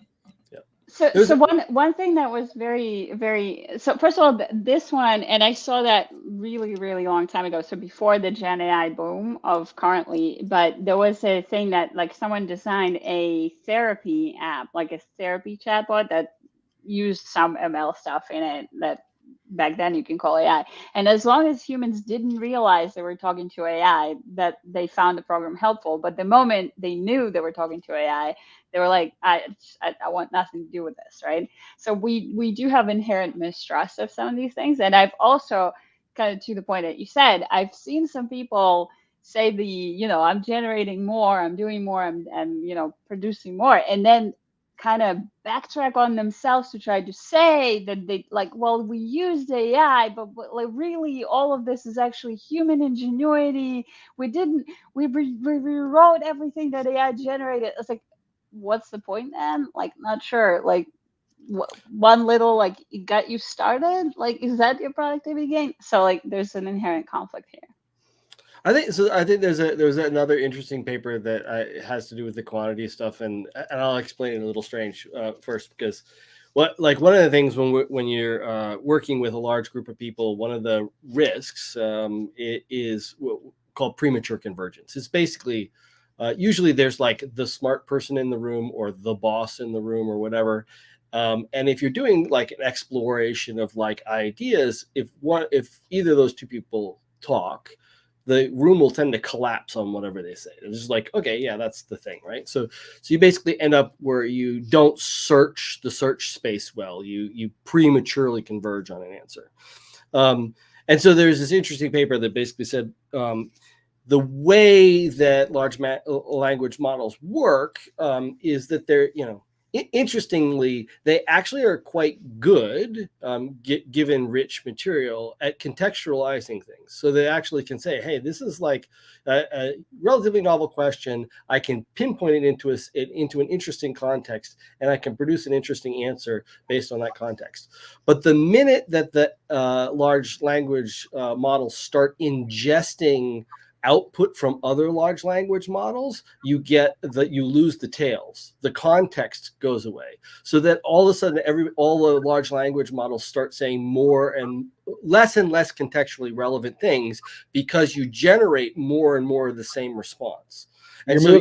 So one thing that was very so first of all this one, and I saw that really long time ago, so before the Gen AI boom of currently, but there was a thing that like someone designed a therapy app, like a therapy chatbot that used some ML stuff in it that back then you can call AI. And as long as humans didn't realize they were talking to AI, that they found the program helpful. But the moment they knew they were talking to AI, they were like, I want nothing to do with this, right? So we do have inherent mistrust of some of these things. And I've also, kind of to the point that you said, I've seen some people say I'm generating more, I'm doing more, I'm producing more. And then kind of backtrack on themselves to try to say that they like, well, we used AI, but like really all of this is actually human ingenuity. We didn't, we rewrote everything that AI generated. It's like, what's the point then? Like, not sure. Like, one little, like, it got you started. Like, is that your productivity gain? So, like, there's an inherent conflict here. I think so. I think there's another interesting paper that has to do with the quantity stuff, and I'll explain it a little strange first, because one of the things when you're working with a large group of people, one of the risks is called premature convergence. It's basically usually there's like the smart person in the room or the boss in the room or whatever. And if you're doing like an exploration of like ideas, if either of those two people talk, the room will tend to collapse on whatever they say. It's just like, okay, yeah, that's the thing, right? So you basically end up where you don't search the search space well. You prematurely converge on an answer. And so there's this interesting paper that basically said the way that large language models work is that they're, interestingly, they actually are quite good, given rich material, at contextualizing things. So they actually can say, hey, this is like a relatively novel question. I can pinpoint it into an interesting context, and I can produce an interesting answer based on that context. But the minute that the large language models start ingesting output from other large language models, you lose the tails. The context goes away, so that all of a sudden all the large language models start saying more and less contextually relevant things, because you generate more and more of the same response. And you're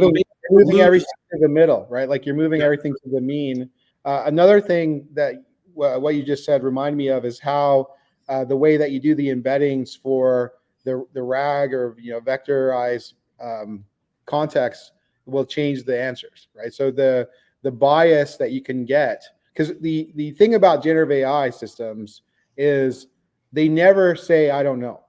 moving everything to the middle, right? Like you're moving everything to the mean. Another thing that what you just said reminded me of is how the way that you do the embeddings for the RAG or vectorized context will change the answers, right? So the bias that you can get, because the thing about generative AI systems is they never say I don't know.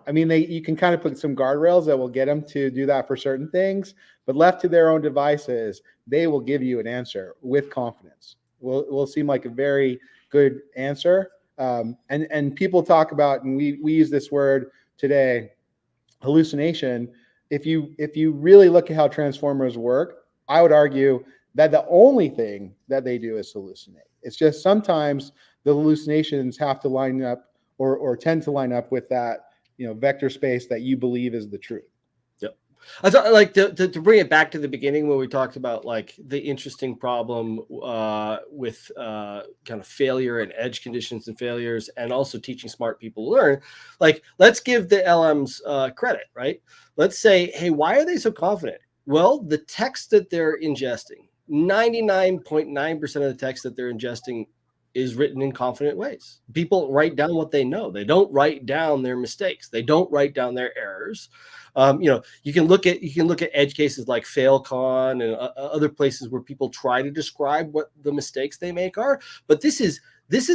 I mean, you can kind of put some guardrails that will get them to do that for certain things, but left to their own devices, they will give you an answer with confidence. Will seem like a very good answer. And people talk about, and we use this word today, hallucination. If you really look at how transformers work, I would argue that the only thing that they do is hallucinate. It's just sometimes the hallucinations have to line up or tend to line up with that vector space that you believe is the truth. Yep. I thought, like, to bring it back to the beginning when we talked about like the interesting problem with kind of failure and edge conditions and failures, and also teaching smart people to learn. Like, let's give the LMs credit, right? Let's say, hey, why are they so confident? Well, the text that they're ingesting, 99.9% of the text that they're ingesting is written in confident ways. People write down what they know. They don't write down their mistakes. They don't write down their errors. You can look at edge cases like FailCon and other places where people try to describe what the mistakes they make are. But this is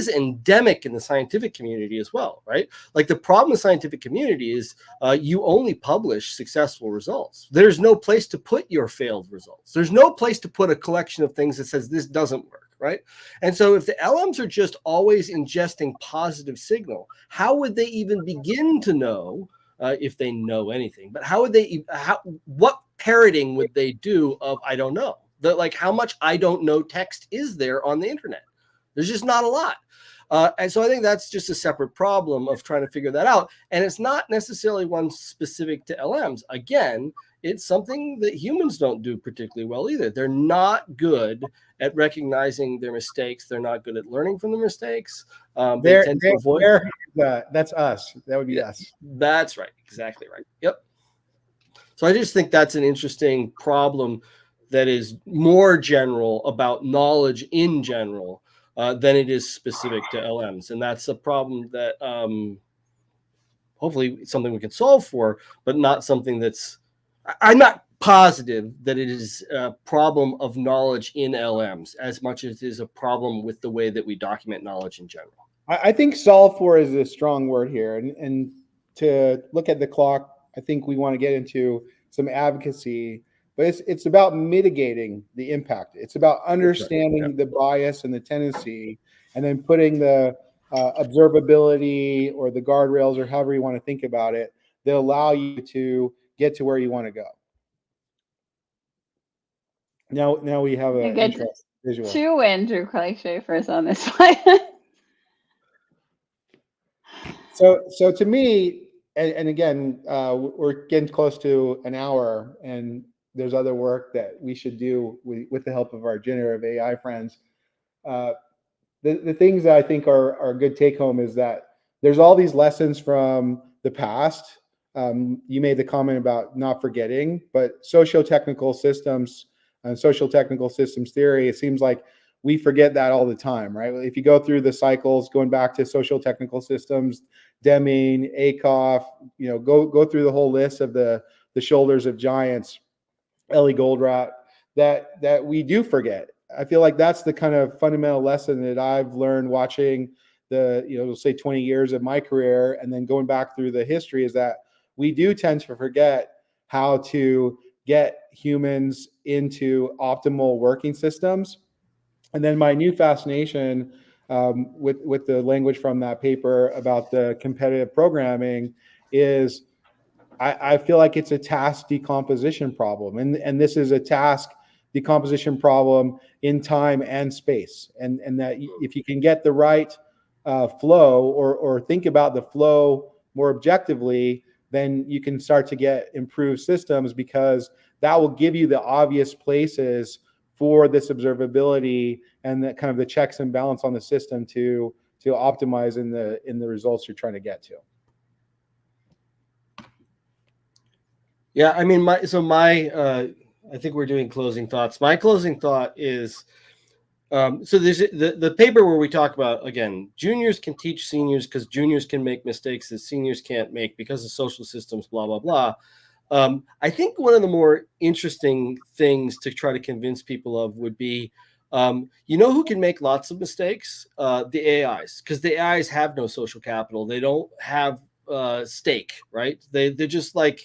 endemic in the scientific community as well, right? Like the problem with the scientific community is you only publish successful results. There's no place to put your failed results. There's no place to put a collection of things that says this doesn't work, right? And so if the LMs are just always ingesting positive signal, how would they even begin to know if they know anything? But what parroting would they do of I don't know? Like how much I don't know text is there on the internet? There's just not a lot. And so I think that's just a separate problem of trying to figure that out. And it's not necessarily one specific to LMs. Again, it's something that humans don't do particularly well either. They're not good at recognizing their mistakes. They're not good at learning from the mistakes. They tend to avoid. That's us. That would be us. That's right. Exactly right. Yep. So I just think that's an interesting problem that is more general about knowledge in general than it is specific to LMs. And that's a problem that hopefully something we can solve for, but not something that's, I'm not positive that it is a problem of knowledge in LMs as much as it is a problem with the way that we document knowledge in general. I think solve for is a strong word here. And to look at the clock, I think we want to get into some advocacy, but it's about mitigating the impact. It's about understanding the bias and the tendency, and then putting the observability or the guardrails or however you want to think about it that allow you to get to where you want to go. Now we have a visual. Two Andrew Clay Schaefer's on this one. So to me, and again, we're getting close to an hour, and there's other work that we should do with the help of our generative AI friends. The things that I think are a good take home is that there's all these lessons from the past. You made the comment about not forgetting, but socio-technical systems and social technical systems theory, it seems like we forget that all the time, right? If you go through the cycles, going back to social technical systems, Deming, Akoff, go through the whole list of the shoulders of giants, Ellie Goldratt, that we do forget. I feel like that's the kind of fundamental lesson that I've learned watching the, say 20 years of my career, and then going back through the history, is that we do tend to forget how to get humans into optimal working systems. And then my new fascination with the language from that paper about the competitive programming is I feel like it's a task decomposition problem. And this is a task decomposition problem in time and space. And that if you can get the right flow or think about the flow more objectively, then you can start to get improved systems, because that will give you the obvious places for this observability and the kind of the checks and balance on the system to optimize in the results you're trying to get to. Yeah, I mean, I think we're doing closing thoughts. My closing thought is, so there's the paper where we talk about, again, juniors can teach seniors because juniors can make mistakes that seniors can't make because of social systems, blah, blah, blah. I think one of the more interesting things to try to convince people of would be, who can make lots of mistakes? The AIs, because the AIs have no social capital. They don't have stake, right? They're just like,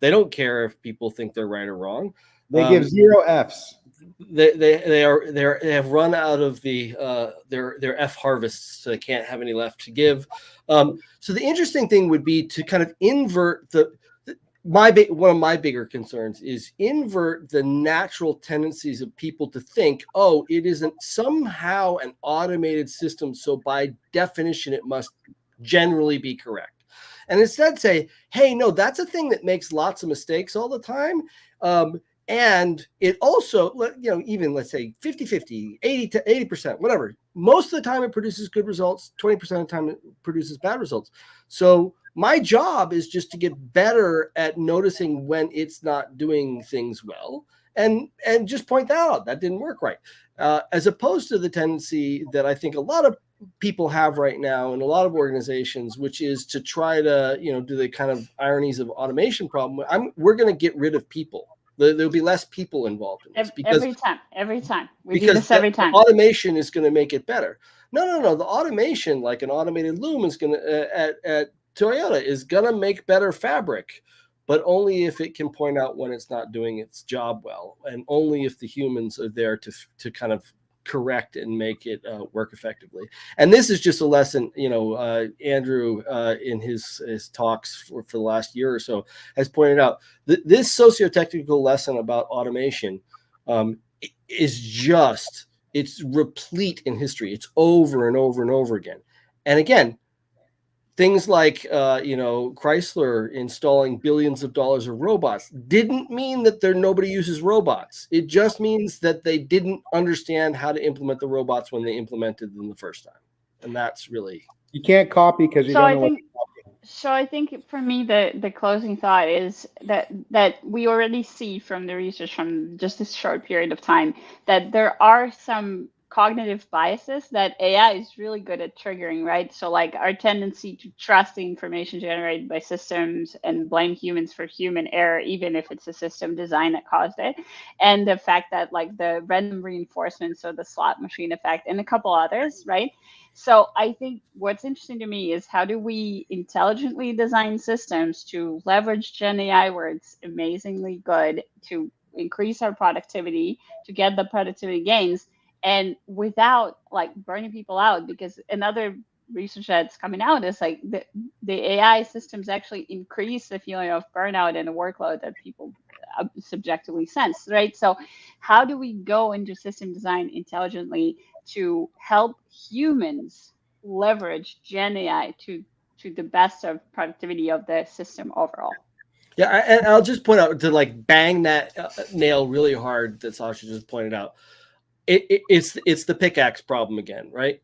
they don't care if people think they're right or wrong. They give 0 Fs. They have run out of their F harvests, so they can't have any left to give. So the interesting thing would be to kind of invert one of my bigger concerns is invert the natural tendencies of people to think, oh, it isn't somehow an automated system, so by definition it must generally be correct. And instead say, hey, no, that's a thing that makes lots of mistakes all the time. And it also, even let's say 50-50, 80%, whatever. Most of the time it produces good results. 20% of the time it produces bad results. So my job is just to get better at noticing when it's not doing things well, and just point that out. That didn't work right. As opposed to the tendency that I think a lot of people have right now in a lot of organizations, which is to try to, do the kind of ironies of automation problem. We're going to get rid of people. There'll be less people involved in this every time we do this every time. The automation is going to make it better. No. The automation, like an automated loom, is going to at Toyota is going to make better fabric, but only if it can point out when it's not doing its job well, and only if the humans are there to kind of correct and make it work effectively. And this is just a lesson, Andrew in his talks for the last year or so has pointed out that this socio-technical lesson about automation it's replete in history. It's over and over and over again. And again, things like, Chrysler installing billions of dollars of robots didn't mean that nobody uses robots. It just means that they didn't understand how to implement the robots when they implemented them the first time. And that's really... You can't copy because you don't know what to copy. So I think for me, the closing thought is that we already see from the research from just this short period of time that there are some cognitive biases that AI is really good at triggering, right? So like our tendency to trust the information generated by systems and blame humans for human error, even if it's a system design that caused it. And the fact that like the random reinforcement, so the slot machine effect and a couple others, right? So I think what's interesting to me is how do we intelligently design systems to leverage Gen AI where it's amazingly good to increase our productivity, to get the productivity gains, and without like burning people out. Because another research that's coming out is like the AI systems actually increase the feeling of burnout and the workload that people subjectively sense, right? So how do we go into system design intelligently to help humans leverage Gen AI to the best of productivity of the system overall? Yeah, and I'll just point out to like bang that nail really hard that Sasha just pointed out. It's the pickaxe problem again, right?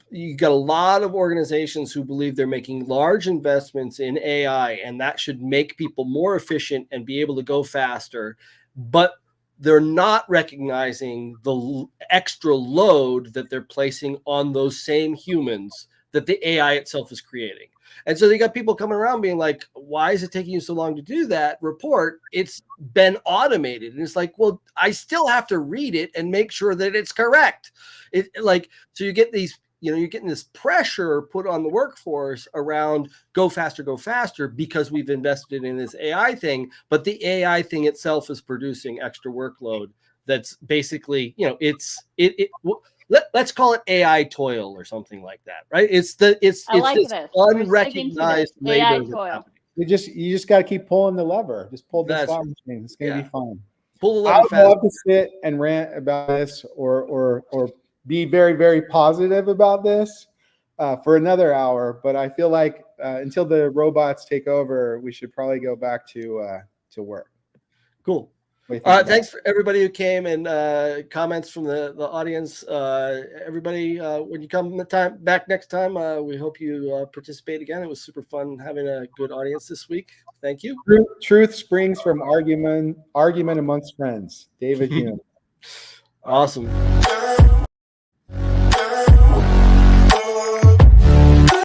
You got a lot of organizations who believe they're making large investments in AI and that should make people more efficient and be able to go faster, but they're not recognizing the extra load that they're placing on those same humans that the AI itself is creating. And so they got people coming around being like, why is it taking you so long to do that report? It's been automated. And it's like, well, I still have to read it and make sure that it's correct. So you get these, you're getting this pressure put on the workforce around go faster because we've invested in this AI thing, but the AI thing itself is producing extra workload. That's basically, let's call it AI toil or something like that, right? It's this unrecognized labor. Toil. You just got to keep pulling the lever. Just pull the slot machine. It's gonna be fine. Pull the lever. I would love to sit and rant about this, or be very, very positive about this for another hour. But I feel like until the robots take over, we should probably go back to work. Cool. Thanks for everybody who came and comments from the audience. Everybody, when you come back next time, we hope you participate again. It was super fun having a good audience this week. Thank you. Truth springs from argument amongst friends. David Hume. Awesome.